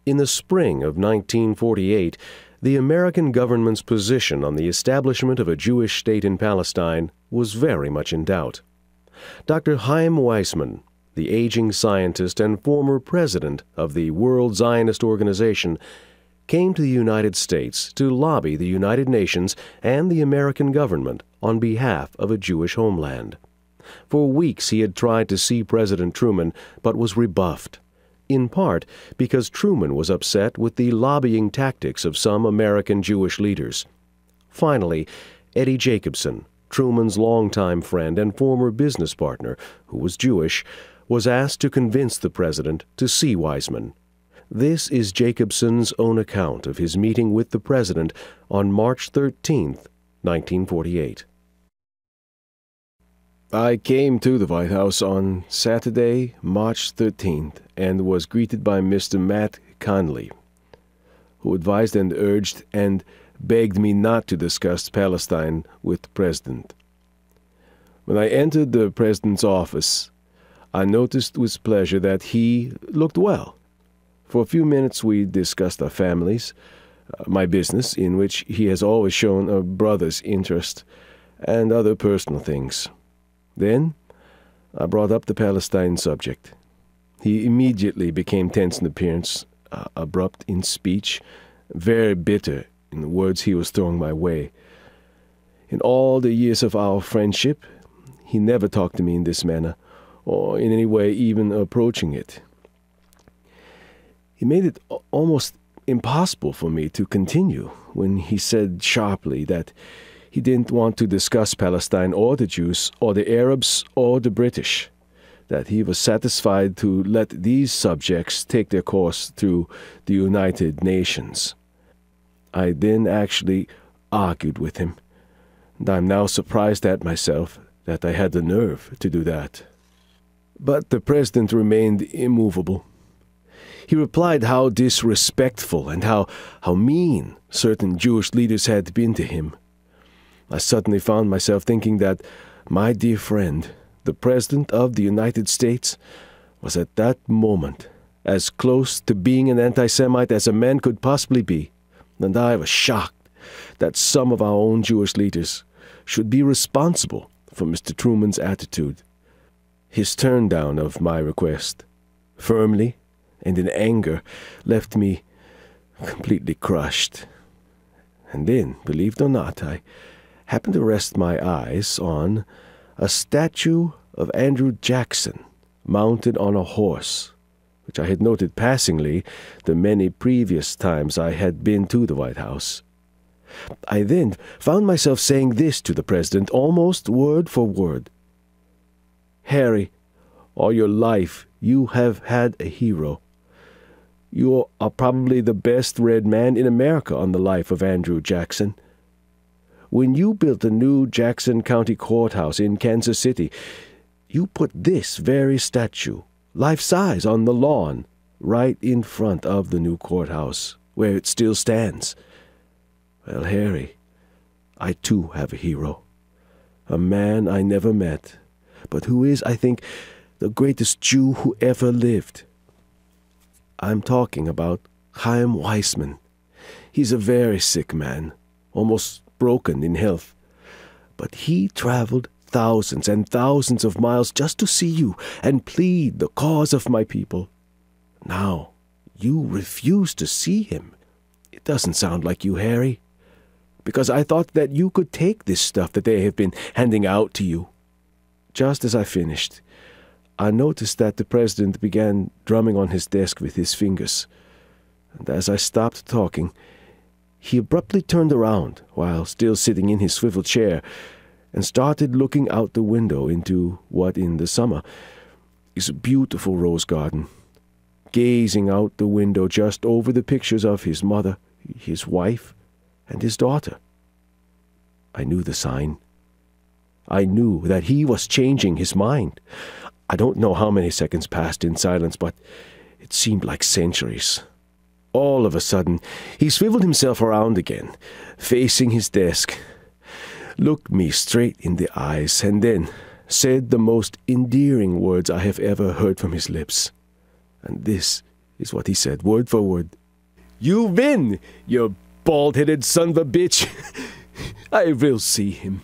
In the spring of 1948, the American government's position on the establishment of a Jewish state in Palestine was very much in doubt. Dr. Chaim Weizmann, the aging scientist and former president of the World Zionist Organization, came to the United States to lobby the United Nations and the American government on behalf of a Jewish homeland. For weeks he had tried to see President Truman, but was rebuffed, in part because Truman was upset with the lobbying tactics of some American Jewish leaders. Finally, Eddie Jacobson, Truman's longtime friend and former business partner, who was Jewish, was asked to convince the president to see Weizmann. This is Jacobson's own account of his meeting with the president on March 13, 1948. I came to the White House on Saturday, March 13th, and was greeted by Mr. Matt Conley, who advised and urged and begged me not to discuss Palestine with the president. When I entered the president's office, I noticed with pleasure that he looked well. For a few minutes we discussed our families, my business, in which he has always shown a brother's interest, and other personal things. Then I brought up the Palestine subject. He immediately became tense in appearance, abrupt in speech, very bitter in the words he was throwing my way. In all the years of our friendship, he never talked to me in this manner, or in any way even approaching it. He made it almost impossible for me to continue when he said sharply that he didn't want to discuss Palestine or the Jews or the Arabs or the British, that he was satisfied to let these subjects take their course through the United Nations. I then actually argued with him, and I'm now surprised at myself that I had the nerve to do that. But the president remained immovable. He replied how disrespectful and how mean certain Jewish leaders had been to him. I suddenly found myself thinking that my dear friend, the President of the United States, was at that moment as close to being an anti-Semite as a man could possibly be, and I was shocked that some of our own Jewish leaders should be responsible for Mr. Truman's attitude. His turn down of my request, firmly and in anger, left me completely crushed. And then, believe it or not, I happened to rest my eyes on a statue of Andrew Jackson mounted on a horse, which I had noted passingly the many previous times I had been to the White House. I then found myself saying this to the president almost word for word. Harry, all your life you have had a hero. You are probably the best read man in America on the life of Andrew Jackson. When you built the new Jackson County Courthouse in Kansas City, you put this very statue, life-size, on the lawn, right in front of the new courthouse, where it still stands. Well, Harry, I too have a hero, a man I never met, but who is, I think, the greatest Jew who ever lived. I'm talking about Chaim Weizmann. He's a very sick man, almost broken in health. But he traveled thousands and thousands of miles just to see you and plead the cause of my people. Now, you refuse to see him. It doesn't sound like you, Harry, because I thought that you could take this stuff that they have been handing out to you. Just as I finished, I noticed that the president began drumming on his desk with his fingers, and as I stopped talking, he abruptly turned around while still sitting in his swivel chair and started looking out the window into what in the summer is a beautiful rose garden, gazing out the window just over the pictures of his mother, his wife, and his daughter. I knew the sign. I knew that he was changing his mind. I don't know how many seconds passed in silence, but it seemed like centuries. All of a sudden, he swiveled himself around again, facing his desk, looked me straight in the eyes, and then said the most endearing words I have ever heard from his lips. And this is what he said, word for word. "You win, you bald-headed son of a bitch. I will see him."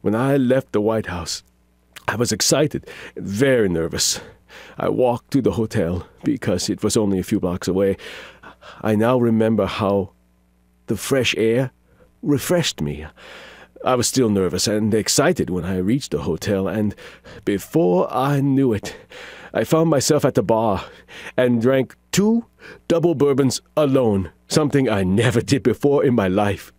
When I left the White House, I was excited and very nervous. I walked to the hotel because it was only a few blocks away. I now remember how the fresh air refreshed me. I was still nervous and excited when I reached the hotel, and before I knew it, I found myself at the bar and drank 2 double bourbons alone, something I never did before in my life.